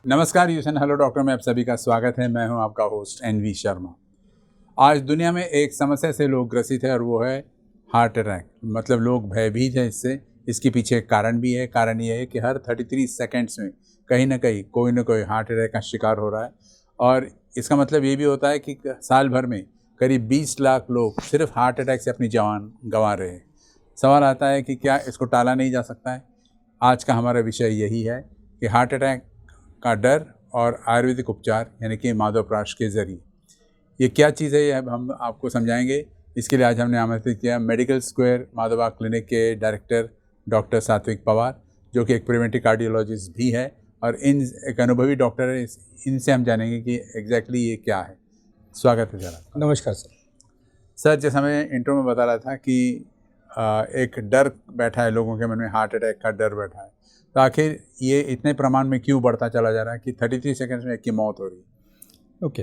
नमस्कार यूशन hello doctor में आप सभी का स्वागत है। मैं हूं आपका होस्ट एनवी शर्मा। आज दुनिया में एक समस्या से लोग ग्रसित हैं और वो है हार्ट अटैक। मतलब लोग भयभीत हैं इससे। इसके पीछे एक कारण भी है। कारण ये है कि हर 33 सेकंड्स में कहीं ना कहीं कोई ना कोई हार्ट अटैक का शिकार हो रहा है। और इसका मतलब ये भी होता है कि साल भर में करीब 20 लाख लोग सिर्फ हार्ट अटैक से अपनी जान गंवा रहे हैं। सवाल आता है कि क्या इसको टाला नहीं जा सकता है। आज का हमारा विषय यही है कि हार्ट अटैक का डर और आयुर्वेदिक उपचार यानी कि माधवप्राश के ज़रिए ये क्या चीज़ है, ये अब हम आपको समझाएंगे। इसके लिए आज हमने आमंत्रित किया मेडिकल स्क्वायर माधवा क्लिनिक के डायरेक्टर डॉक्टर सात्विक पवार, जो कि एक प्रिवेंटिव कार्डियोलॉजिस्ट भी है और एक अनुभवी डॉक्टर है। इनसे हम जानेंगे कि एग्जैक्टली ये क्या है। स्वागत है सर। नमस्कार सर। सर, जैसा मैं इंट्रो में बता रहा था कि एक डर बैठा है लोगों के मन में, हार्ट अटैक का डर बैठा है। तो आखिर ये इतने प्रमाण में क्यों बढ़ता चला जा रहा है कि 33 सेकंड्स में एक की मौत हो रही है? ओके,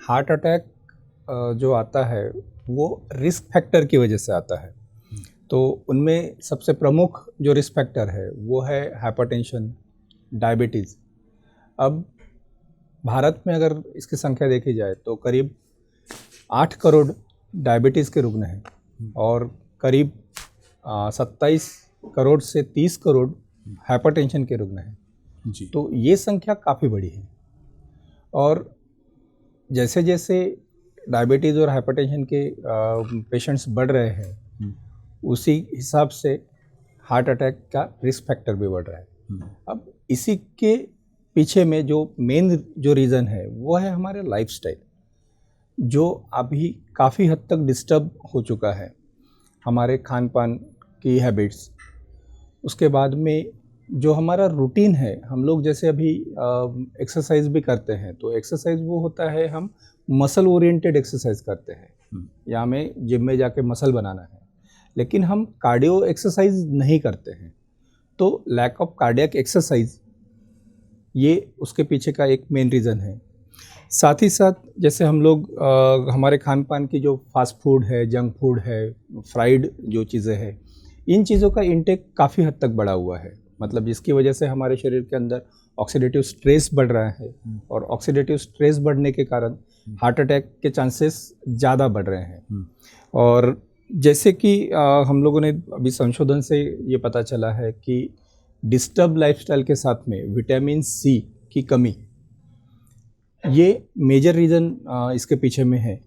हार्ट अटैक जो आता है वो रिस्क फैक्टर की वजह से आता है। तो उनमें सबसे प्रमुख जो रिस्क फैक्टर है वो है हाइपरटेंशन, डायबिटीज़। अब भारत में अगर इसकी संख्या देखी जाए तो करीब 8 करोड़ डायबिटीज़ के रुग्ण हैं और करीब 27 करोड़ से 30 करोड़ हाइपरटेंशन के रुग्ण हैं जी। तो ये संख्या काफ़ी बड़ी है। और जैसे जैसे डायबिटीज़ और हाइपरटेंशन के पेशेंट्स बढ़ रहे हैं उसी हिसाब से हार्ट अटैक का रिस्क फैक्टर भी बढ़ रहा है। अब इसी के पीछे में जो मेन जो रीज़न है वो है हमारे लाइफस्टाइल, जो अभी काफ़ी हद तक डिस्टर्ब हो चुका है। हमारे खान पान की हैबिट्स, उसके बाद में जो हमारा रूटीन है, हम लोग जैसे अभी एक्सरसाइज भी करते हैं तो एक्सरसाइज वो होता है हम मसल ओरिएंटेड एक्सरसाइज करते हैं या हमें जिम में जाके मसल बनाना है, लेकिन हम कार्डियो एक्सरसाइज नहीं करते हैं। तो लैक ऑफ कार्डियक एक्सरसाइज ये उसके पीछे का एक मेन रीज़न है। साथ ही साथ जैसे हम लोग हमारे खान पान की जो फास्ट फूड है, जंक फूड है, फ्राइड जो चीज़ें हैं, इन चीज़ों का इंटेक काफ़ी हद तक बढ़ा हुआ है। मतलब जिसकी वजह से हमारे शरीर के अंदर ऑक्सीडेटिव स्ट्रेस बढ़ रहा है और ऑक्सीडेटिव स्ट्रेस बढ़ने के कारण हार्ट अटैक के चांसेस ज़्यादा बढ़ रहे हैं। और जैसे कि हम लोगों ने अभी संशोधन से ये पता चला है कि डिस्टर्ब लाइफस्टाइल के साथ में विटामिन सी की कमी ये मेजर रीज़न इसके पीछे में है।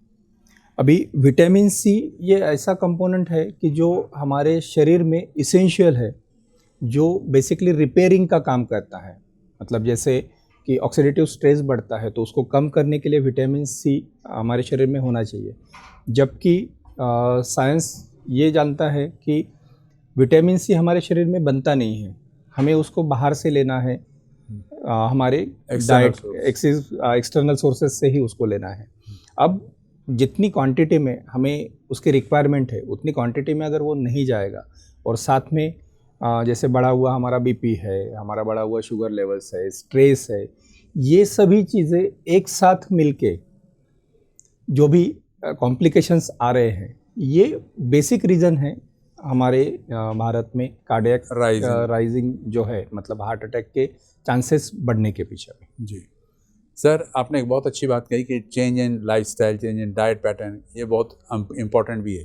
अभी विटामिन सी ये ऐसा कंपोनेंट है कि जो हमारे शरीर में इसेंशियल है, जो बेसिकली रिपेयरिंग का काम करता है। मतलब जैसे कि ऑक्सीडेटिव स्ट्रेस बढ़ता है तो उसको कम करने के लिए विटामिन सी हमारे शरीर में होना चाहिए। जबकि साइंस ये जानता है कि विटामिन सी हमारे शरीर में बनता नहीं है, हमें उसको बाहर से लेना है, हमारे डाइट एक्सटर्नल सोर्सेज से ही उसको लेना है। अब जितनी क्वांटिटी में हमें उसकी रिक्वायरमेंट है उतनी क्वांटिटी में अगर वो नहीं जाएगा और साथ में जैसे बढ़ा हुआ हमारा बीपी है, हमारा बढ़ा हुआ शुगर लेवल्स है, स्ट्रेस है, ये सभी चीज़ें एक साथ मिलके जो भी कॉम्प्लिकेशंस आ रहे हैं, ये बेसिक रीज़न है हमारे भारत में कार्डियक राइजिंग जो है, मतलब हार्ट अटैक के चांसेस बढ़ने के पीछे में। जी सर, आपने एक बहुत अच्छी बात कही कि change in lifestyle, change in diet pattern, ये बहुत इम्पोर्टेंट भी है।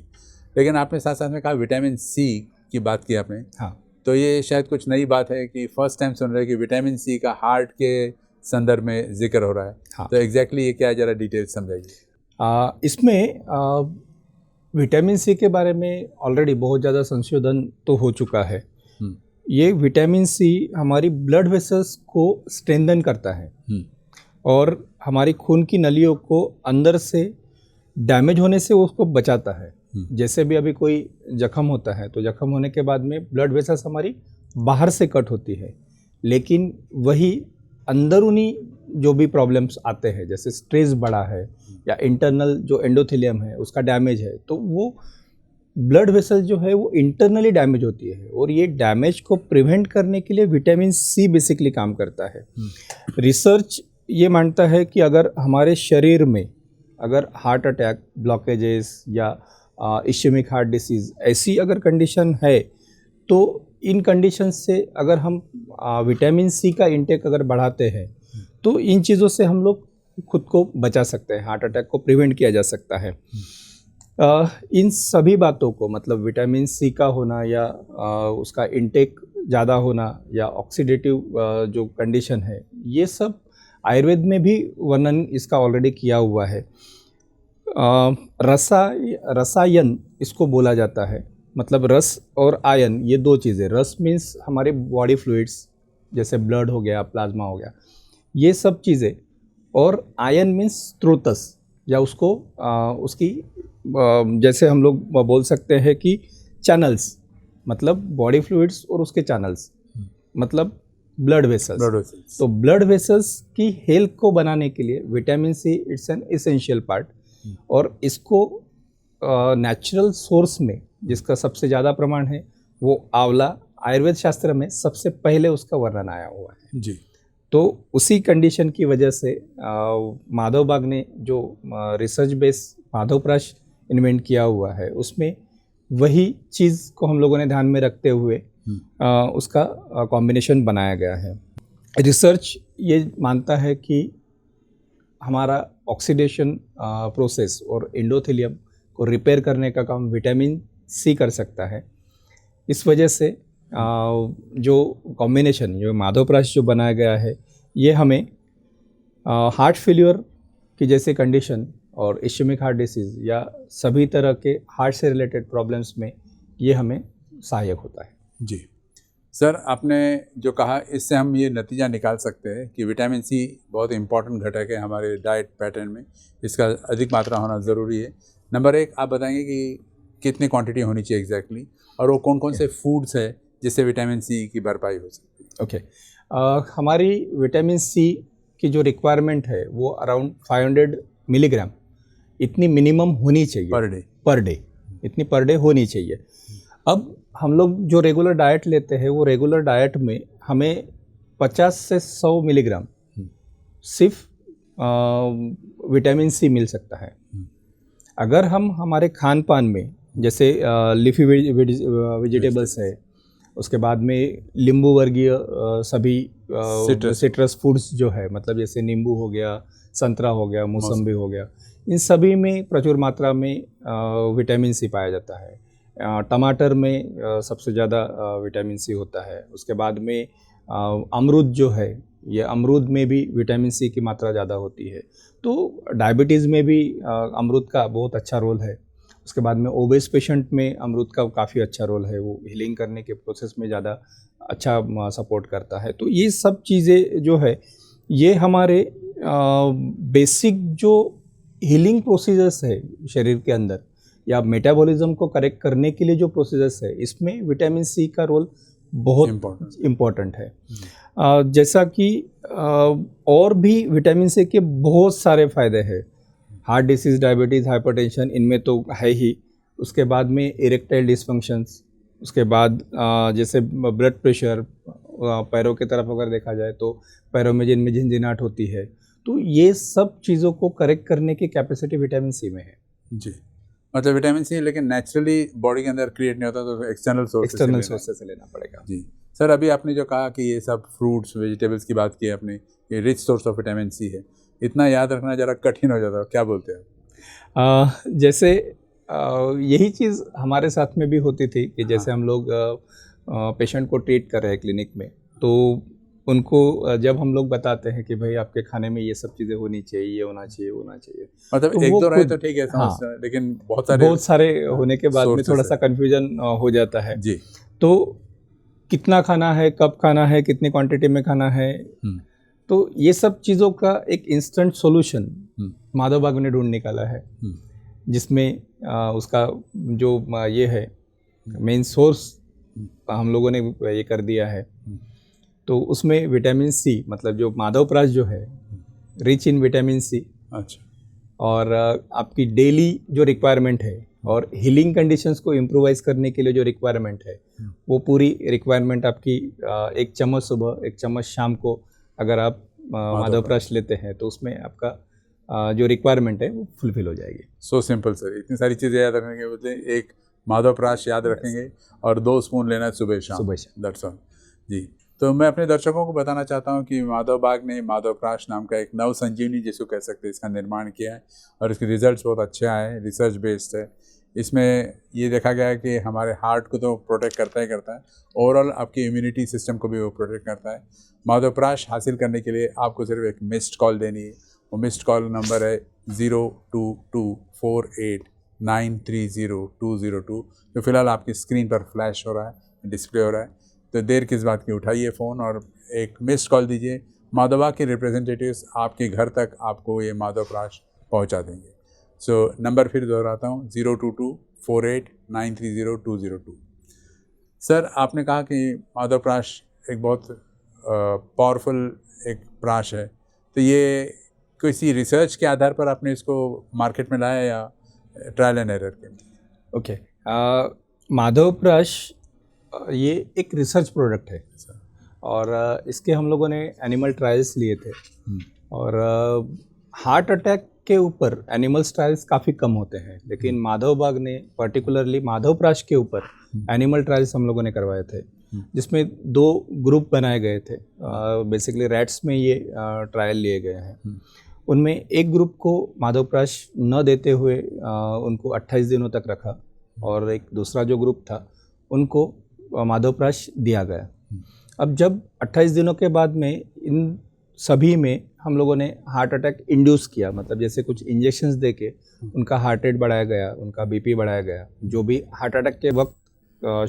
लेकिन आपने साथ साथ में कहा विटामिन सी की बात की आपने। हाँ, तो ये शायद कुछ नई बात है कि फर्स्ट टाइम सुन रहे हैं कि विटामिन सी का हार्ट के संदर्भ में जिक्र हो रहा है। हाँ। तो एग्जैक्टली ये क्या है, ज़रा डिटेल समझाइए। इसमें विटामिन सी के बारे में ऑलरेडी बहुत ज़्यादा संशोधन तो हो चुका है। ये विटामिन सी हमारी ब्लड वेसल्स को स्ट्रेंथन करता है और हमारी खून की नलियों को अंदर से डैमेज होने से उसको बचाता है। जैसे भी अभी कोई जख्म होता है तो जख्म होने के बाद में ब्लड वेसल्स हमारी बाहर से कट होती है, लेकिन वही अंदरूनी जो भी प्रॉब्लम्स आते हैं, जैसे स्ट्रेस बढ़ा है या इंटरनल जो एंडोथेलियम है उसका डैमेज है, तो वो ब्लड वेसल जो है वो इंटरनली डैमेज होती है और ये डैमेज को प्रिवेंट करने के लिए विटामिन सी बेसिकली काम करता है। रिसर्च ये मानता है कि अगर हमारे शरीर में अगर हार्ट अटैक, ब्लॉकेजेस या इश्केमिक हार्ट डिसीज़ ऐसी अगर कंडीशन है तो इन कंडीशंस से अगर हम विटामिन सी का इंटेक अगर बढ़ाते हैं तो इन चीज़ों से हम लोग खुद को बचा सकते हैं, हार्ट अटैक को प्रिवेंट किया जा सकता है। इन सभी बातों को मतलब विटामिन सी का होना या उसका इंटेक ज़्यादा होना या ऑक्सीडेटिव जो कंडीशन है, ये सब आयुर्वेद में भी वर्णन इसका ऑलरेडी किया हुआ है। रसायन इसको बोला जाता है, मतलब रस और आयन ये दो चीज़ें। रस मीन्स हमारे बॉडी फ्लूइड्स जैसे ब्लड हो गया, प्लाज्मा हो गया, ये सब चीज़ें, और आयन मीन्स स्रोतस या उसको उसकी जैसे हम लोग बोल सकते हैं कि चैनल्स, मतलब बॉडी फ्लूइड्स और उसके चैनल्स मतलब ब्लड वेसल्स। तो ब्लड वेसल्स की हेल्थ को बनाने के लिए vitamin see it's an essential part, और इसको नेचुरल सोर्स में जिसका सबसे ज़्यादा प्रमाण है वो आंवला, आयुर्वेद शास्त्र में सबसे पहले उसका वर्णन आया हुआ है जी। तो उसी कंडीशन की वजह से माधव बाग ने जो रिसर्च बेस माधवप्राश इन्वेंट किया हुआ है उसमें वही चीज़ को हम लोगों ने ध्यान में रखते हुए उसका कॉम्बिनेशन बनाया गया है। रिसर्च ये मानता है कि हमारा ऑक्सीडेशन प्रोसेस और एंडोथेलियम को रिपेयर करने का काम विटामिन सी कर सकता है। इस वजह से जो कॉम्बिनेशन जो माधवप्राश जो बनाया गया है ये हमें हार्ट फेल्यूर की जैसे कंडीशन और इश्केमिक हार्ट डिसीज़ या सभी तरह के हार्ट से रिलेटेड प्रॉब्लम्स में ये हमें सहायक होता है। जी सर, आपने जो कहा इससे हम ये नतीजा निकाल सकते हैं कि विटामिन सी बहुत इंपॉर्टेंट घटक है हमारे डाइट पैटर्न में, इसका अधिक मात्रा होना ज़रूरी है। नंबर एक, आप बताएंगे कि कितनी क्वांटिटी होनी चाहिए एग्जैक्टली, और वो कौन कौन से फूड्स है जिससे विटामिन सी की भरपाई हो सकती है? ओके, हमारी विटामिन सी की जो रिक्वायरमेंट है वो अराउंड 500 मिलीग्राम इतनी मिनिमम होनी चाहिए पर डे इतनी पर डे होनी चाहिए। अब हम लोग जो रेगुलर डाइट लेते हैं वो रेगुलर डाइट में हमें 50 से 100 मिलीग्राम सिर्फ विटामिन सी मिल सकता है। अगर हम हमारे खान पान में जैसे लीफी वेजिटेबल्स है, उसके बाद में नींबू वर्गीय सभी सिट्रस फूड्स जो है, मतलब जैसे नींबू हो गया, संतरा हो गया, मौसम्बी हो गया, इन सभी में प्रचुर मात्रा में विटामिन सी पाया जाता है। टमाटर में सबसे ज़्यादा विटामिन सी होता है। उसके बाद में अमरूद जो है, ये अमरूद में भी विटामिन सी की मात्रा ज़्यादा होती है। तो डायबिटीज़ में भी अमरूद का बहुत अच्छा रोल है। उसके बाद में ओबेस पेशेंट में अमरूद का काफ़ी अच्छा रोल है, वो हीलिंग करने के प्रोसेस में ज़्यादा अच्छा सपोर्ट करता है। तो ये सब चीज़ें जो है ये हमारे बेसिक जो हीलिंग प्रोसीजर्स है शरीर के अंदर या मेटाबॉलिज्म को करेक्ट करने के लिए जो प्रोसीजर्स है, इसमें विटामिन सी का रोल बहुत इम्पॉर्टेंट है। जैसा कि और भी विटामिन सी के बहुत सारे फ़ायदे हैं। हार्ट डिसीज़, डायबिटीज़, हाइपरटेंशन, इनमें तो है ही। उसके बाद में इरेक्टाइल डिसफंक्शंस, उसके बाद जैसे ब्लड प्रेशर, पैरों की तरफ अगर देखा जाए तो पैरों में जिनमें झिनझिनाहट होती है, तो ये सब चीज़ों को करेक्ट करने की कैपेसिटी विटामिन सी में है। जी, मतलब विटामिन सी लेकिन नेचुरली बॉडी के अंदर क्रिएट नहीं होता, तो एक्सटर्नल सोर्स से लेना पड़ेगा। जी सर, अभी आपने जो कहा कि ये सब फ्रूट्स वेजिटेबल्स की बात की आपने, ये rich source of vitamin C है, इतना याद रखना ज़रा कठिन हो जाता है, क्या बोलते हैं? जैसे यही चीज़ हमारे साथ में भी होती थी कि जैसे हम लोग पेशेंट को ट्रीट कर रहे हैं क्लिनिक में, तो उनको जब हम लोग बताते हैं कि भाई आपके खाने में ये सब चीज़ें होनी चाहिए, ये होना चाहिए, होना चाहिए, मतलब तो एक दो रहे तो ठीक है समझ, लेकिन बहुत सारे होने के बाद में थोड़ा सा कन्फ्यूजन हो जाता है। जी, तो कितना खाना है, कब खाना है, कितनी क्वांटिटी में खाना है, तो ये सब चीज़ों का एक इंस्टेंट सॉल्यूशन माधव बाग ने ढूंढ निकाला है, जिसमें उसका जो ये है मेन सोर्स हम लोगों ने ये कर दिया है। तो उसमें विटामिन सी, मतलब जो माधवप्राश जो है रिच इन विटामिन सी, अच्छा, और आपकी डेली जो रिक्वायरमेंट है और हीलिंग कंडीशंस को इम्प्रोवाइज करने के लिए जो रिक्वायरमेंट है, वो पूरी रिक्वायरमेंट आपकी 1 चम्मच सुबह 1 चम्मच शाम को अगर आप माधवप्राश लेते हैं तो उसमें आपका जो रिक्वायरमेंट है वो फुलफिल हो जाएगी। सो सिंपल सर, इतनी सारी चीज़ें याद रखने के बदले एक माधवप्राश याद रखेंगे और 2 स्पून लेना है सुबह शाम। दैट्स ऑल जी। तो मैं अपने दर्शकों को बताना चाहता हूँ कि माधवबाग ने माधवप्राश नाम का एक नव संजीवनी जिसको कह सकते हैं इसका निर्माण किया है और इसके रिजल्ट्स बहुत अच्छे आए हैं, रिसर्च बेस्ड है। इसमें ये देखा गया है कि हमारे हार्ट को तो प्रोटेक्ट करता ही करता है, ओवरऑल आपकी इम्यूनिटी सिस्टम को भी वो प्रोटेक्ट करता है। माधवप्राश हासिल करने के लिए आपको सिर्फ एक मिस्ड कॉल देनी है। वो मिस्ड कॉल नंबर है 02248930 जो फिलहाल आपकी स्क्रीन पर फ्लैश हो रहा है, डिस्प्ले हो रहा है। तो देर किस बात की, उठाइए फ़ोन और एक मिस्ड कॉल दीजिए। माधवबाग के रिप्रेजेंटेटिव्स आपके घर तक आपको ये माधवप्राश पहुंचा देंगे। सो नंबर फिर दोहराता हूँ 02248930 सर, आपने कहा कि माधवप्राश एक बहुत पावरफुल एक प्राश है, तो ये किसी रिसर्च के आधार पर आपने इसको मार्केट में लाया या ट्रायल एंड एरर के? ओके, माधवप्राश ये एक रिसर्च प्रोडक्ट है और इसके हम लोगों ने एनिमल ट्रायल्स लिए थे और हार्ट अटैक के ऊपर एनिमल्स ट्रायल्स काफ़ी कम होते हैं, लेकिन माधवबाग ने पर्टिकुलरली माधवप्राश के ऊपर एनिमल ट्रायल्स हम लोगों ने करवाए थे, जिसमें 2 ग्रुप बनाए गए थे। बेसिकली रैट्स में ये ट्रायल लिए गए हैं। उनमें एक ग्रुप को माधवप्राश न देते हुए उनको 28 दिनों तक रखा और एक दूसरा जो ग्रुप था उनको माधवप्राश दिया गया। अब जब 28 दिनों के बाद में इन सभी में हम लोगों ने हार्ट अटैक इंड्यूस किया, मतलब जैसे कुछ इंजेक्शंस देके उनका हार्ट रेट बढ़ाया गया, उनका बीपी बढ़ाया गया, जो भी हार्ट अटैक के वक्त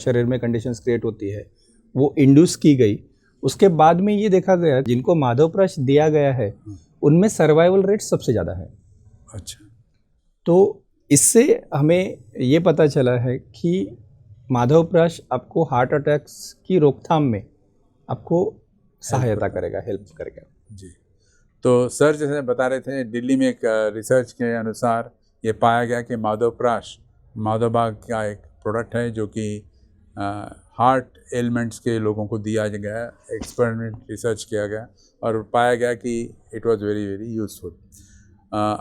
शरीर में कंडीशंस क्रिएट होती है वो इंड्यूस की गई। उसके बाद में ये देखा गया जिनको माधवप्राश दिया गया है उनमें सर्वाइवल रेट सबसे ज़्यादा है। अच्छा, तो इससे हमें ये पता चला है कि माधवप्राश आपको हार्ट अटैक्स की रोकथाम में आपको सहायता करेगा, हेल्प करेगा जी। तो सर जैसे बता रहे थे, दिल्ली में एक रिसर्च के अनुसार ये पाया गया कि माधवप्राश माधवबाग का एक प्रोडक्ट है जो कि हार्ट एलिमेंट्स के लोगों को दिया गया, एक्सपेरिमेंट रिसर्च किया गया और पाया गया कि it was very very useful.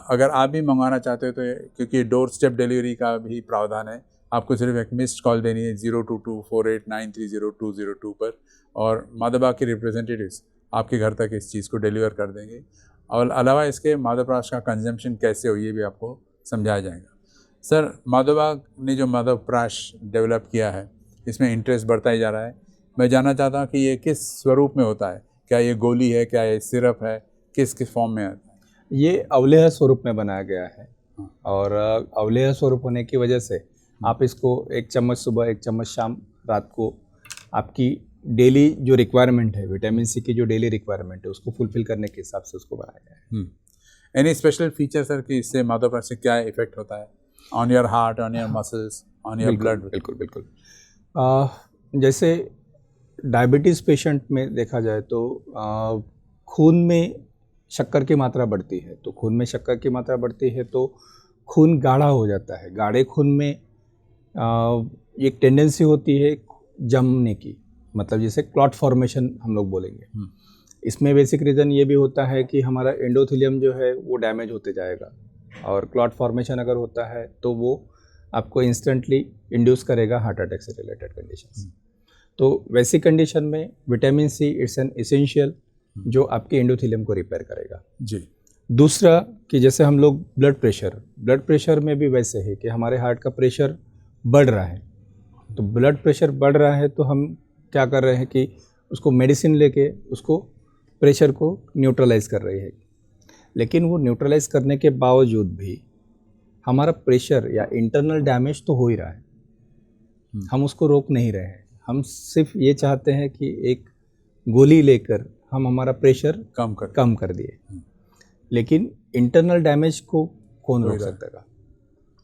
अगर आप भी मंगवाना चाहते हो तो क्योंकि डोर स्टेप डिलीवरी का भी प्रावधान है, आपको सिर्फ एक मिस्ड कॉल देनी है 02248930 पर और माधवबाग के रिप्रेजेंटेटिव्स आपके घर तक इस चीज़ को डिलीवर कर देंगे। और अलावा इसके माधवप्राश का कंजम्पशन कैसे हो ये भी आपको समझाया जाएगा। सर, माधवबाग ने जो माधवप्राश डेवलप किया है इसमें इंटरेस्ट बढ़ता ही जा रहा है। मैं जानना चाहता हूँ कि ये किस स्वरूप में होता है, क्या ये गोली है, क्या ये सिरप है, किस किस फॉर्म में आता है? ये अवलेह स्वरूप में बनाया गया है और अवलेह स्वरूप होने की वजह से आप इसको 1 चम्मच सुबह 1 चम्मच शाम रात को आपकी डेली जो रिक्वायरमेंट है, विटामिन सी की जो डेली रिक्वायरमेंट है उसको फुलफिल करने के हिसाब से उसको बनाया गया है। एनी स्पेशल फीचर सर कि इससे माधवप्राश से क्या इफेक्ट होता है on your heart, on your muscles, on your blood? बिल्कुल। जैसे डायबिटीज़ पेशेंट में देखा जाए तो खून में शक्कर की मात्रा बढ़ती है, तो खून में शक्कर की मात्रा बढ़ती है तो खून गाढ़ा हो जाता है। गाढ़े खून में एक टेंडेंसी होती है जमने की, मतलब जैसे क्लॉट फॉर्मेशन हम लोग बोलेंगे। इसमें बेसिक रीज़न ये भी होता है कि हमारा एंडोथेलियम जो है वो डैमेज होते जाएगा और क्लॉट फॉर्मेशन अगर होता है तो वो आपको इंस्टेंटली इंड्यूस करेगा हार्ट अटैक से रिलेटेड कंडीशंस। तो वैसी कंडीशन में vitamin see it's an essential जो आपके एंडोथेलियम को रिपेयर करेगा जी। दूसरा कि जैसे हम लोग ब्लड प्रेशर में भी वैसे है कि हमारे हार्ट का प्रेशर बढ़ रहा है, तो ब्लड प्रेशर बढ़ रहा है तो हम क्या कर रहे हैं कि उसको मेडिसिन लेके उसको प्रेशर को न्यूट्रलाइज कर रही है, लेकिन वो न्यूट्रलाइज करने के बावजूद भी हमारा प्रेशर या इंटरनल डैमेज तो हो ही रहा है। हम उसको रोक नहीं रहे हैं, हम सिर्फ ये चाहते हैं कि एक गोली लेकर हम हमारा प्रेशर कम कर दिए, लेकिन इंटरनल डैमेज को कौन रोक सकता है?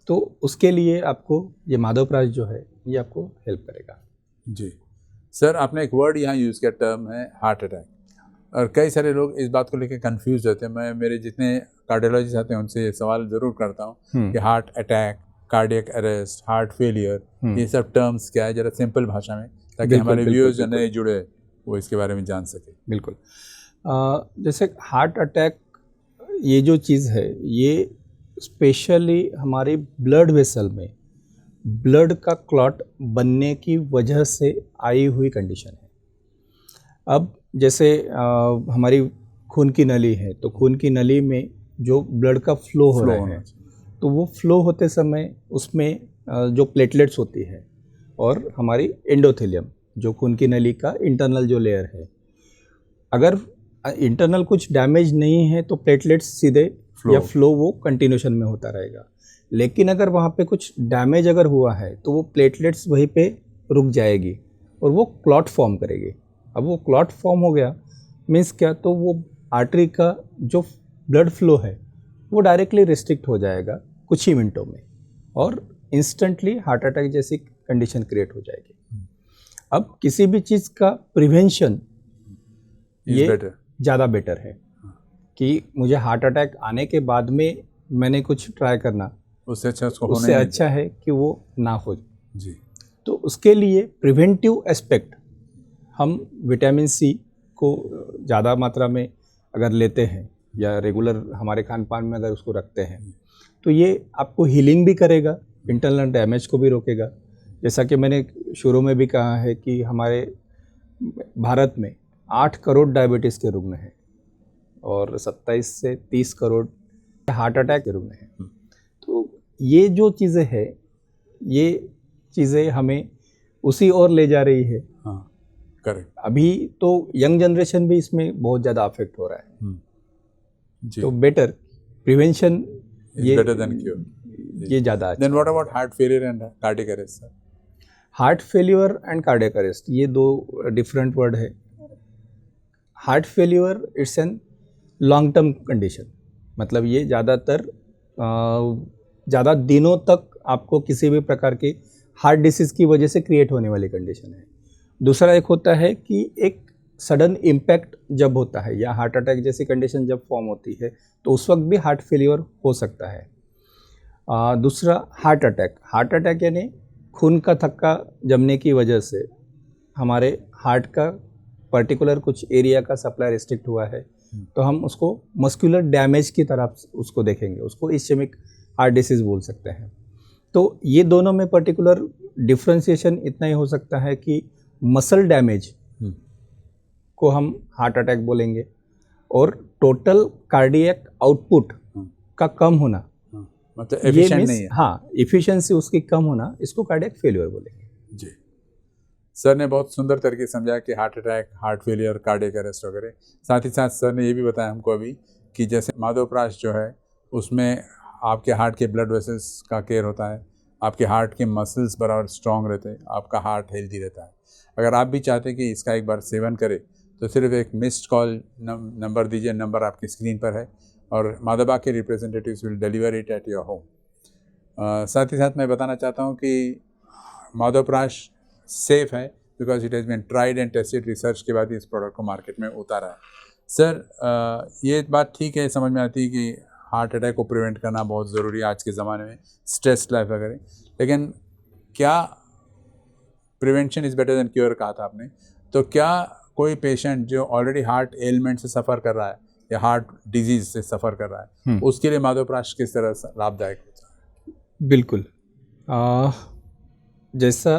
तो उसके लिए आपको ये माधवप्राश जो है ये आपको हेल्प करेगा जी। सर, आपने एक वर्ड यहाँ यूज़ किया, टर्म है हार्ट अटैक, और कई सारे लोग इस बात को लेकर कंफ्यूज होते हैं। मैं मेरे जितने कार्डियोलॉजिस्ट आते हैं उनसे ये सवाल ज़रूर करता हूँ कि heart attack, cardiac arrest, heart failure, ये सब टर्म्स क्या है, ज़रा सिंपल भाषा में, ताकि हमारे व्यूअर्स जो नए जुड़े वो इसके बारे में जान सके। बिल्कुल। जैसे हार्ट अटैक ये जो चीज़ है ये स्पेशली हमारी ब्लड वेसल में ब्लड का क्लॉट बनने की वजह से आई हुई कंडीशन है। अब जैसे हमारी खून की नली है, तो खून की नली में जो ब्लड का फ्लो हो रहा है, तो वो फ्लो होते समय उसमें जो प्लेटलेट्स होती है और हमारी एंडोथेलियम जो खून की नली का इंटरनल जो लेयर है, अगर इंटरनल कुछ डैमेज नहीं है तो प्लेटलेट्स सीधे या फ्लो वो कंटिन्यूशन में होता रहेगा। लेकिन अगर वहाँ पे कुछ डैमेज अगर हुआ है तो वो प्लेटलेट्स वहीं पे रुक जाएगी और वो क्लॉट फॉर्म करेगी। अब वो क्लॉट फॉर्म हो गया मीन्स क्या, तो वो आर्टरी का जो ब्लड फ्लो है वो डायरेक्टली रिस्ट्रिक्ट हो जाएगा कुछ ही मिनटों में और इंस्टेंटली हार्ट अटैक जैसी कंडीशन क्रिएट हो जाएगी। अब किसी भी चीज़ का प्रिवेंशन ये ज़्यादा बेटर है कि मुझे हार्ट अटैक आने के बाद में मैंने कुछ ट्राई करना, उससे अच्छा है कि वो ना हो जी। तो उसके लिए प्रिवेंटिव एस्पेक्ट हम विटामिन सी को ज़्यादा मात्रा में अगर लेते हैं या रेगुलर हमारे खान पान में अगर उसको रखते हैं तो ये आपको हीलिंग भी करेगा, इंटरनल डैमेज को भी रोकेगा। जैसा कि मैंने शुरू में भी कहा है कि हमारे भारत में 8 करोड़ डायबिटीज़ के रुग्ण हैं और 27 से 30 करोड़ हार्ट अटैक के रुग्ण हैं। तो ये जो चीज़ें हैं, ये चीज़ें हमें उसी ओर ले जा रही है। हाँ, करेक्ट। अभी तो यंग जनरेशन भी इसमें बहुत ज़्यादा अफेक्ट हो रहा है जी। तो बेटर प्रिवेंशन ये बेटर देन क्योर, ये ज़्यादा अच्छा। Then what about heart failure and cardiac arrest sir? Heart failure and cardiac arrest ये दो डिफरेंट वर्ड है। Heart failure it's an long term condition, मतलब ये ज़्यादातर ज़्यादा दिनों तक आपको किसी भी प्रकार की हार्ट डिसीज़ की वजह से क्रिएट होने वाली कंडीशन है। दूसरा एक होता है कि एक सडन इम्पैक्ट जब होता है या हार्ट अटैक जैसी कंडीशन जब फॉर्म होती है तो उस वक्त भी हार्ट फेलियर हो सकता है। दूसरा हार्ट अटैक यानी खून का थक्का जमने की वजह से हमारे हार्ट का पर्टिकुलर कुछ एरिया का सप्लाई रिस्ट्रिक्ट हुआ है तो हम उसको मस्कुलर डैमेज की तरफ उसको देखेंगे, उसको इस्केमिक हार्ट डिसीज़ बोल सकते हैं। तो ये दोनों में पर्टिकुलर डिफ्रेंशिएशन इतना ही हो सकता है कि मसल डैमेज को हम हार्ट अटैक बोलेंगे और टोटल कार्डियक आउटपुट का कम होना, मतलब एफिशिएंट नहीं है। हाँ, एफिशिएंसी उसकी कम होना, इसको कार्डियक फेलियर बोलेंगे जी। सर ने बहुत सुंदर तरीके से समझाया कि heart attack, heart failure, cardiac arrest वगैरह। साथ ही साथ सर ने ये भी बताया हमको अभी कि जैसे माधवप्राश जो है उसमें आपके हार्ट के ब्लड वेसल्स का केयर होता है, आपके हार्ट के मसल्स बराबर स्ट्रॉन्ग रहते हैं, आपका हार्ट हेल्दी रहता है। अगर आप भी चाहते हैं कि इसका एक बार सेवन करें तो सिर्फ एक मिस्ड कॉल नंबर दीजिए, नंबर आपकी स्क्रीन पर है और माधवा के representatives will deliver it at your home. साथ ही साथ मैं बताना चाहता हूँ कि माधवप्राश सेफ है because it has been tried and tested, research के बाद इस प्रोडक्ट को मार्केट में उतारा है। सर ये बात ठीक है, समझ में आती है कि हार्ट अटैक को प्रिवेंट करना बहुत ज़रूरी है आज के ज़माने में, स्ट्रेस लाइफ वगैरह, लेकिन क्या prevention is better than cure कहा था आपने, तो क्या कोई पेशेंट जो ऑलरेडी हार्ट एलिमेंट से सफ़र कर रहा है या हार्ट डिजीज़ से सफ़र कर रहा है उसके लिए माधवप्राश किस तरह लाभदायक होता है? बिल्कुल, जैसा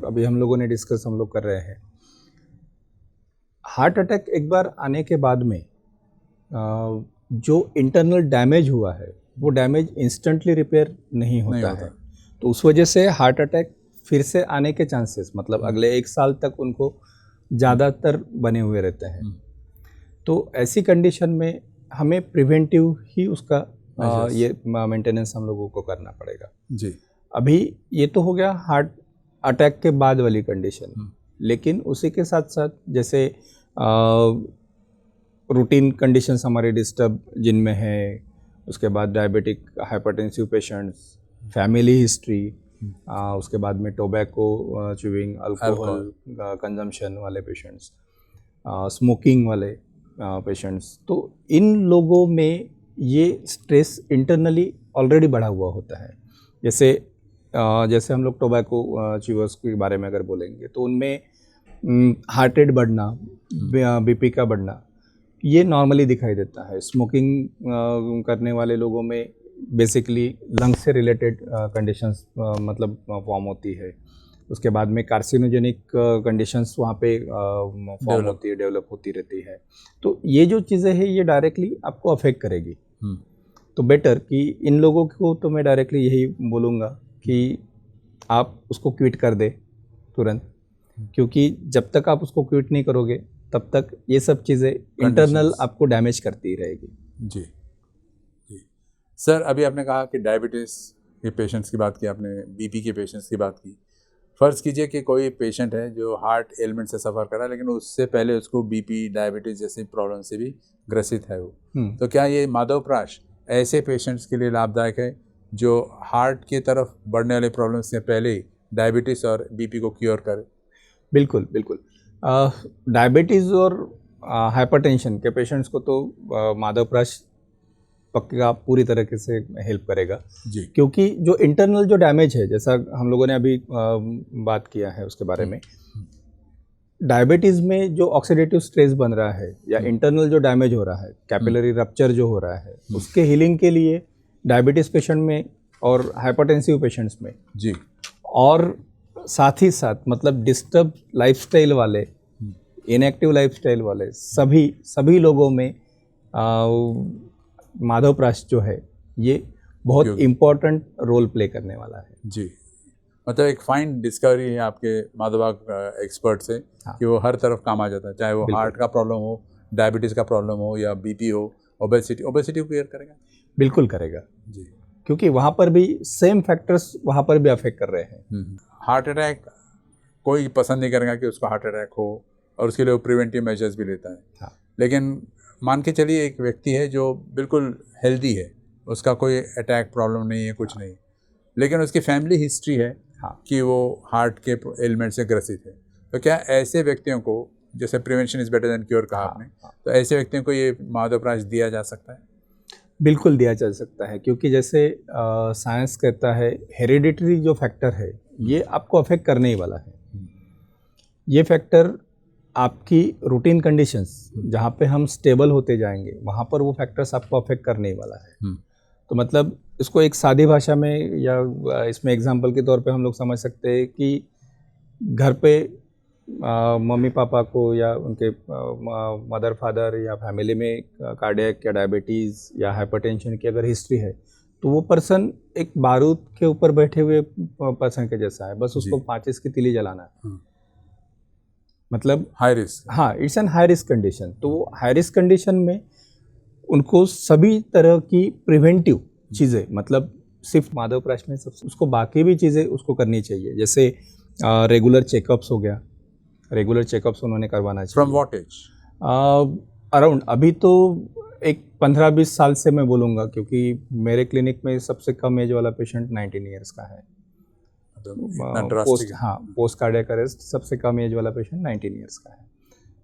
अभी हम लोगों ने डिस्कस हम लोग कर रहे हैं, हार्ट अटैक एक बार आने के बाद में जो इंटरनल डैमेज हुआ है वो डैमेज इंस्टेंटली रिपेयर नहीं होता है। तो उस वजह से हार्ट अटैक फिर से आने के चांसेस, मतलब अगले 1 साल तक उनको ज़्यादातर बने हुए रहते हैं। तो ऐसी कंडीशन में हमें प्रिवेंटिव ही उसका ये मेंटेनेंस हम लोगों को करना पड़ेगा जी। अभी ये तो हो गया हार्ट अटैक के बाद वाली कंडीशन, लेकिन उसी के साथ साथ जैसे रूटीन कंडीशंस हमारे डिस्टर्ब जिनमें है, उसके बाद diabetic hypertensive patients, family history, उसके बाद में टोबैको च्यूइंग, अल्कोहल कंजम्पशन वाले पेशेंट्स, स्मोकिंग वाले पेशेंट्स, तो इन लोगों में ये स्ट्रेस इंटरनली ऑलरेडी बढ़ा हुआ होता है। जैसे हम लोग टोबैको च्यूअर्स के बारे में अगर बोलेंगे तो उनमें हार्ट रेट बढ़ना, बीपी का बढ़ना, ये नॉर्मली दिखाई देता है। स्मोकिंग करने वाले लोगों में बेसिकली लंग से रिलेटेड कंडीशंस मतलब फॉर्म होती है। उसके बाद में कार्सिनोजेनिक कंडीशंस वहाँ पे फॉर्म होती है, डेवलप होती रहती है। तो ये जो चीज़ें हैं ये डायरेक्टली आपको अफेक्ट करेगी। तो बेटर कि इन लोगों को तो मैं डायरेक्टली यही बोलूँगा कि आप उसको क्विट कर दे तुरंत, क्योंकि जब तक आप उसको क्विट नहीं करोगे तब तक ये सब चीज़ें इंटरनल आपको डैमेज करती रहेगी। जी जी सर, अभी आपने कहा कि डायबिटीज़ के पेशेंट्स की बात की, आपने बीपी के पेशेंट्स की बात की। फ़र्ज़ कीजिए कि कोई पेशेंट है जो हार्ट एलिमेंट से सफ़र कर रहा है, लेकिन उससे पहले उसको बीपी, डायबिटीज़ जैसी प्रॉब्लम से भी ग्रसित है वो, तो क्या ये माधवप्राश ऐसे पेशेंट्स के लिए लाभदायक है जो हार्ट की तरफ बढ़ने वाले प्रॉब्लम से पहले ही डायबिटीज़ और बीपी को क्योर करे? बिल्कुल बिल्कुल। डायबिटीज़ और हाइपरटेंशन के पेशेंट्स को तो माधवप्राश पक्का पूरी तरीके से हेल्प करेगा जी। क्योंकि जो इंटरनल जो डैमेज है, जैसा हम लोगों ने अभी बात किया है उसके बारे में, डायबिटीज़ में जो ऑक्सीडेटिव स्ट्रेस बन रहा है या इंटरनल जो डैमेज हो रहा है, कैपिलरी रप्चर जो हो रहा है, उसके हीलिंग के लिए डायबिटीज़ पेशेंट में और हाइपरटेंसिव पेशेंट्स में जी, और साथ ही साथ मतलब डिस्टर्ब लाइफस्टाइल वाले, इनएक्टिव लाइफस्टाइल वाले सभी लोगों में माधवप्राश जो है ये बहुत इम्पोर्टेंट रोल प्ले करने वाला है। जी, मतलब एक फाइन डिस्कवरी है आपके माधवाग एक्सपर्ट से। हाँ। कि वो हर तरफ काम आ जाता है, चाहे वो हार्ट का प्रॉब्लम हो, डायबिटीज़ का प्रॉब्लम हो या बीपी हो, ओबेसिटी को क्लियर करेगा। बिल्कुल करेगा जी, क्योंकि वहाँ पर भी सेम फैक्टर्स वहाँ पर भी अफेक्ट कर रहे हैं। हार्ट अटैक कोई पसंद नहीं करेगा कि उसको हार्ट अटैक हो, और उसके लिए वो प्रिवेंटिव मेजर्स भी लेता है। हाँ। लेकिन मान के चलिए एक व्यक्ति है जो बिल्कुल हेल्दी है, उसका कोई अटैक प्रॉब्लम नहीं है, कुछ नहीं, लेकिन उसकी फैमिली हिस्ट्री है कि वो हार्ट के एलिमेंट से ग्रसित है, तो क्या ऐसे व्यक्तियों को, जैसे prevention is better than cure कहा आपने, तो ऐसे व्यक्तियों को ये माधवप्राश दिया जा सकता है? बिल्कुल दिया जा सकता है, क्योंकि जैसे साइंस कहता है हेरिडिटरी जो फैक्टर है ये आपको अफेक्ट करने ही वाला है। ये फैक्टर आपकी रूटीन कंडीशंस जहाँ पे हम स्टेबल होते जाएंगे वहाँ पर वो फैक्टर्स आपको अफेक्ट करने ही वाला है। तो मतलब इसको एक सादी भाषा में या इसमें एग्जांपल के तौर पे हम लोग समझ सकते हैं कि घर पे मम्मी पापा को या उनके मदर फादर या फैमिली में कार्डियक या डायबिटीज़ या हाइपरटेंशन की अगर हिस्ट्री है तो वो पर्सन एक बारूद के ऊपर बैठे हुए पर्सन के जैसा है, बस उसको माचिस की तीली जलाना है। मतलब हाई रिस्क, हाँ, it's an high risk condition. तो वो हाई रिस्क कंडीशन में उनको सभी तरह की प्रिवेंटिव चीज़ें, मतलब सिर्फ माधवप्राश में सब उसको बाकी भी चीज़ें उसको करनी चाहिए, जैसे रेगुलर चेकअप्स हो गया, रेगुलर चेकअप्स उन्होंने करवाना चाहिए। From what as? अराउंड अभी तो एक 15-20 साल से मैं बोलूँगा, क्योंकि मेरे क्लिनिक में सबसे कम एज वाला पेशेंट 19 ईयर्स का है। पोस्ट कार्डियक अरेस्ट सबसे कम एज वाला पेशेंट 19 ईयर्स का है।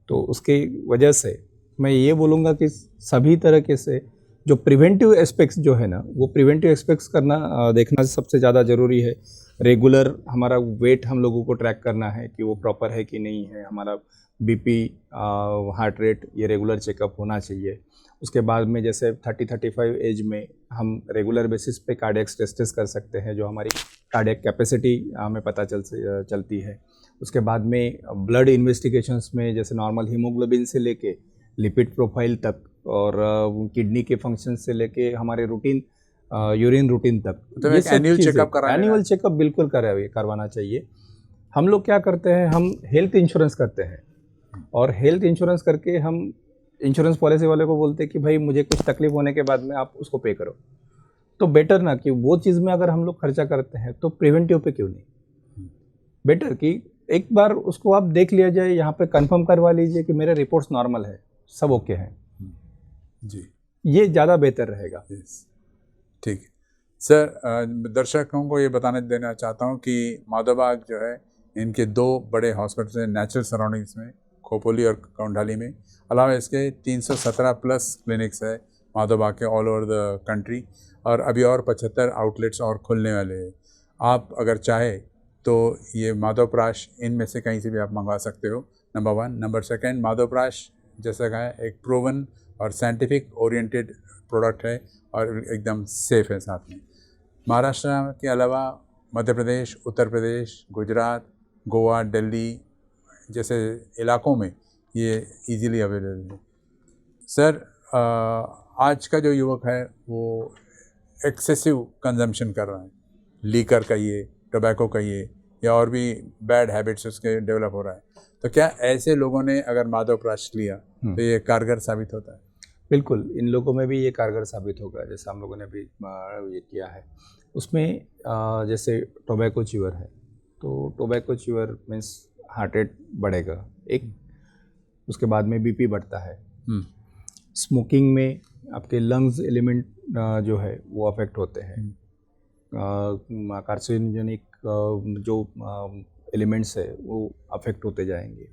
तो उसकी वजह से मैं ये बोलूँगा कि सभी तरीके से जो प्रिवेंटिव एस्पेक्ट्स जो है ना, वो प्रिवेंटिव एस्पेक्ट्स करना देखना सबसे ज़्यादा ज़रूरी है। रेगुलर हमारा वेट हम लोगों को ट्रैक करना है कि वो प्रॉपर है कि नहीं है, हमारा बीपी, हार्ट रेट, ये रेगुलर चेकअप होना चाहिए। उसके बाद में जैसे 30-35 एज में हम रेगुलर बेसिस पे कार्डियक स्ट्रेस टेस्ट कर सकते हैं, जो हमारी कार्डियक कैपेसिटी हमें पता चलती है। उसके बाद में ब्लड इन्वेस्टिगेशंस में जैसे नॉर्मल हीमोग्लोबिन से लेके लिपिड प्रोफाइल तक और किडनी के फंक्शन से लेके हमारे रूटीन यूरिन रूटीन तक, तो एक एनुअल चेकअप बिल्कुल करवाना चाहिए। हम लोग क्या करते हैं, हम हेल्थ इंश्योरेंस करते हैं और हेल्थ इंश्योरेंस करके हम इंश्योरेंस पॉलिसी वाले को बोलते हैं कि भाई मुझे कुछ तकलीफ होने के बाद में आप उसको पे करो। तो बेटर ना कि वो चीज़ में अगर हम लोग खर्चा करते हैं तो प्रिवेंटिव पे क्यों नहीं, बेटर कि एक बार उसको आप देख लिया जाए, यहाँ पे कंफर्म करवा लीजिए कि मेरे रिपोर्ट्स नॉर्मल है, सब ओके हैं जी, ये ज़्यादा बेहतर रहेगा। ठीक है सर, दर्शकों को ये बताने देना चाहता हूँ कि माधवबाग जो है, इनके 2 बड़े हॉस्पिटल हैं नेचुरल सराउंडिंग्स में, खोपोली और कौंडाली में। अलावा इसके 317 प्लस क्लिनिक्स है माधवबाग के ऑल ओवर द कंट्री, और अभी और 75 आउटलेट्स और खुलने वाले हैं। आप अगर चाहे तो ये माधवप्राश इनमें से कहीं से भी आप मंगवा सकते हो, नंबर 1। नंबर 2, माधवप्राश जैसा कहा है एक प्रूवन और साइंटिफिक ओरिएंटेड प्रोडक्ट है और एकदम सेफ़ है साथ में। महाराष्ट्र के अलावा मध्य प्रदेश, उत्तर प्रदेश, गुजरात, गोवा, दिल्ली जैसे इलाकों में ये इजीली अवेलेबल है। सर आज का जो युवक है वो एक्सेसिव कंजम्पशन कर रहा है, लीकर कहिए, टोबैको कहिए या और भी बैड हैबिट्स उसके डेवलप हो रहा है, तो क्या ऐसे लोगों ने अगर मादक लिया तो ये कारगर साबित होता है? बिल्कुल, इन लोगों में भी ये कारगर साबित होगा। जैसे हम लोगों ने अभी ये किया है उसमें जैसे टोबैको च्यूअर है, तो टोबैको च्यूअर मीन्स हार्ट रेट बढ़ेगा एक, उसके बाद में बीपी बढ़ता है। स्मोकिंग में आपके लंग्स एलिमेंट जो है वो अफेक्ट होते हैं। कार्सिनोजेनिक जो एलिमेंट्स है वो अफेक्ट होते जाएंगे।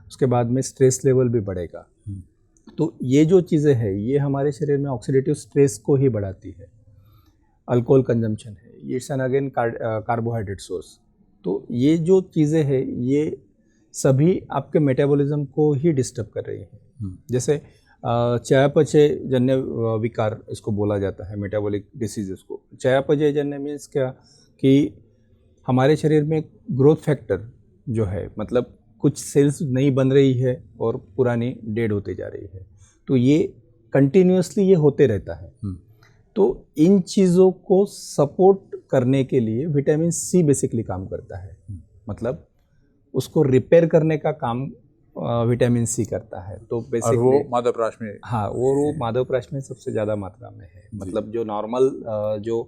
उसके बाद में स्ट्रेस लेवल भी बढ़ेगा। तो ये जो चीज़ें हैं ये हमारे शरीर में ऑक्सीडेटिव स्ट्रेस को ही बढ़ाती है। अल्कोहल कंजम्पशन है, ये it's an again carbohydrate source. तो ये जो चीज़ें हैं ये सभी आपके मेटाबॉलिज्म को ही डिस्टर्ब कर रही हैं। जैसे चयापचय जन्य विकार इसको बोला जाता है, मेटाबॉलिक डिसीजेस को। चयापचय जन्य मीन्स क्या कि हमारे शरीर में ग्रोथ फैक्टर जो है, मतलब कुछ सेल्स नई बन रही है और पुरानी डेड होते जा रही है, तो ये कंटिन्यूसली ये होते रहता है। तो इन चीज़ों को सपोर्ट करने के लिए विटामिन सी बेसिकली काम करता है। मतलब उसको रिपेयर करने का काम विटामिन सी करता है। तो बेसिकली वो माधवप्राश में, हाँ, वो माधवप्राश में सबसे ज़्यादा मात्रा में है। मतलब जो नॉर्मल जो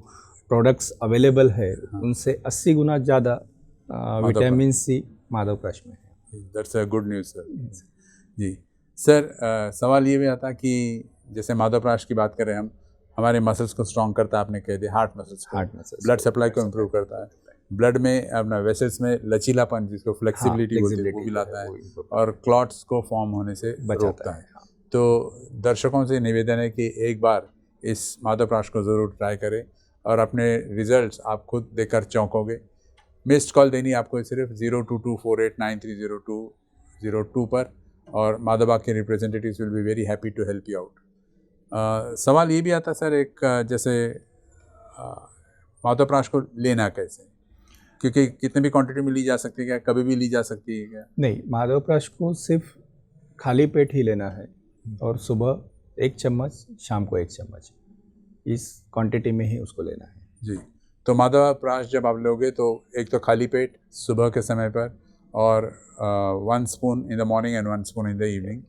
प्रोडक्ट्स अवेलेबल है उनसे 80 गुना ज़्यादा विटामिन सी माधवप्राश में है। That's a good news sir. जी सर, सवाल ये भी आता कि जैसे माधवप्राश की बात करें हम, हमारे मसल्स को स्ट्रॉन्ग करता है, आपने कह दिया हार्ट मसल्स, ब्लड सप्लाई को इम्प्रूव करता है, ब्लड में अपना वेसल्स में लचीलापन जिसको फ्लेक्सिबिलिटी बोलते हैं वो भी लाता है, और क्लॉट्स को फॉर्म होने से रोकता है। तो दर्शकों से निवेदन है कि एक बार इस माधवप्राश को ज़रूर ट्राई करें और अपने रिजल्ट्स आप खुद देखकर चौंकोगे। मिस्ड कॉल देनी आपको सिर्फ 0224893002 पर, और माधवबाग के representatives will be very happy to help you out. सवाल ये भी आता सर एक, जैसे माधवप्राश को लेना कैसे, क्योंकि कितने भी क्वांटिटी में ली जा सकती है क्या, कभी भी ली जा सकती है क्या? नहीं, माधवप्राश को सिर्फ खाली पेट ही लेना है और सुबह 1 चम्मच, शाम को 1 चम्मच, इस क्वांटिटी में ही उसको लेना है। जी, तो माधवप्राश जब आप लोगे तो एक तो खाली पेट सुबह के समय पर, और 1 spoon in the morning and 1 spoon in the evening.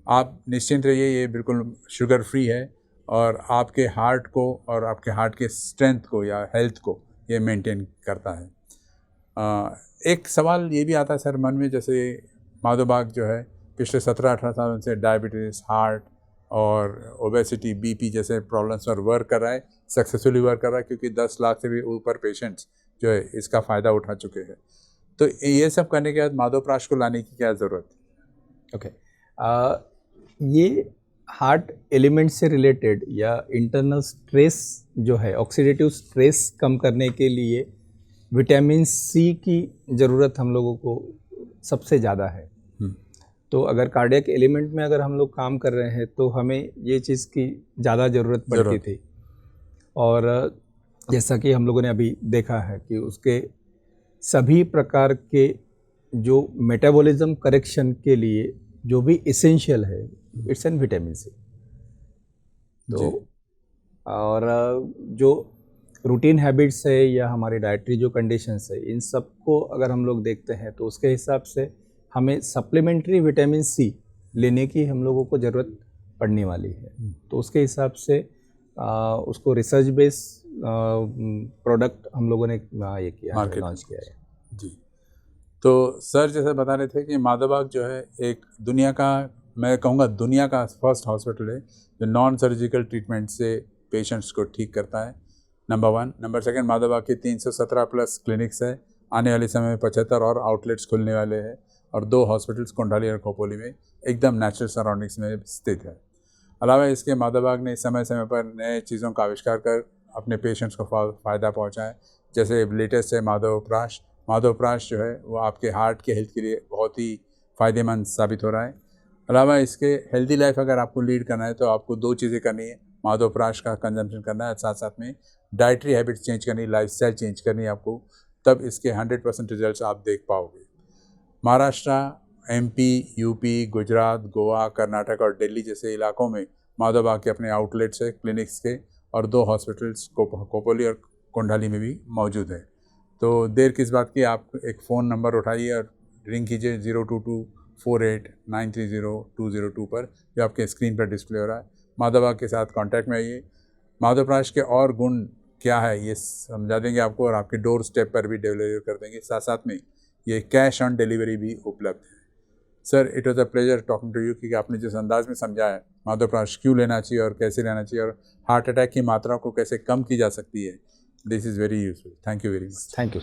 आप निश्चिंत रहिए, ये बिल्कुल शुगर फ्री है और आपके हार्ट को और आपके हार्ट के स्ट्रेंथ को या हेल्थ को ये मेंटेन करता है। एक सवाल ये भी आता है सर मन में, जैसे माधवबाग जो है पिछले 17-18 सालों से डायबिटीज़, हार्ट और ओबेसिटी, बीपी जैसे प्रॉब्लम्स पर वर्क कर रहा है, सक्सेसफुली वर्क कर रहा है, क्योंकि 10 लाख से भी ऊपर पेशेंट्स जो है इसका फ़ायदा उठा चुके हैं। तो ये सब करने के बाद माधवप्राश को लाने की क्या ज़रूरत है? ओके, ये हार्ट एलिमेंट से रिलेटेड या इंटरनल स्ट्रेस जो है, ऑक्सीडेटिव स्ट्रेस कम करने के लिए विटामिन सी की ज़रूरत हम लोगों को सबसे ज़्यादा है। तो अगर कार्डियक एलिमेंट में अगर हम लोग काम कर रहे हैं तो हमें ये चीज़ की ज़्यादा ज़रूरत पड़ती थी। और जैसा कि हम लोगों ने अभी देखा है कि उसके सभी प्रकार के जो मेटाबॉलिज्म करेक्शन के लिए जो भी इसेंशियल है, इट्स एन विटामिन सी। तो और जो रूटीन हैबिट्स है या हमारी डाइटरी जो कंडीशंस है, इन सब को अगर हम लोग देखते हैं तो उसके हिसाब से हमें सप्लीमेंट्री विटामिन सी लेने की हम लोगों को ज़रूरत पड़ने वाली है। तो उसके हिसाब से उसको रिसर्च बेस प्रोडक्ट हम लोगों ने ये किया है, लॉन्च किया है। जी, तो सर जैसे बता रहे थे कि माधवबाग जो है एक दुनिया का, मैं कहूँगा दुनिया का फर्स्ट हॉस्पिटल है जो नॉन सर्जिकल ट्रीटमेंट से पेशेंट्स को ठीक करता है, नंबर 1। नंबर 2, माधवबाग के 317 प्लस क्लिनिक्स है, आने वाले समय में 75 और आउटलेट्स खुलने वाले हैं, और 2 हॉस्पिटल्स कोंडाली और खोपोली में एकदम नेचुरल सराउंडिंग्स में स्थित है। अलावा इसके माधवबाग ने समय समय पर नए चीज़ों का आविष्कार कर अपने पेशेंट्स को फ़ायदा पहुँचाया। जैसे लेटेस्ट है माधवप्राश। माधवप्राश जो है वो आपके हार्ट के हेल्थ के लिए बहुत ही फ़ायदेमंद साबित हो रहा है। अलावा इसके हेल्दी लाइफ अगर आपको लीड करना है तो आपको 2 चीज़ें करनी है। माधवप्राश का कंजम्पशन करना है, साथ साथ में डाइटरी हैबिट्स चेंज करनी, लाइफस्टाइल चेंज करनी है आपको, तब इसके 100% रिजल्ट्स आप देख पाओगे। महाराष्ट्र, एमपी, यूपी, गुजरात, गोवा, कर्नाटक और दिल्ली जैसे इलाकों में माधवबाग के अपने आउटलेट्स है क्लिनिक्स के, और 2 हॉस्पिटल्स खोपोली और कोंडाली में भी मौजूद है। तो देर किस बात की, आप एक फ़ोन नंबर उठाइए और रिंग कीजिए 02248930202 पर, जो आपके स्क्रीन पर डिस्प्ले हो रहा है। माधवबाग के साथ कांटेक्ट में आइए। माधवप्राश के और गुण क्या है ये समझा देंगे आपको, और आपके डोर स्टेप पर भी डिलीवर कर देंगे। साथ साथ में ये कैश ऑन डिलीवरी भी उपलब्ध है। Sir, it was a pleasure talking to you, क्योंकि आपने जिस अंदाज में समझाया माधवप्राश क्यों लेना चाहिए और कैसे लेना चाहिए, और हार्ट अटैक की मात्रा को कैसे कम की जा सकती है, this is very useful. Thank you very much. Thank you.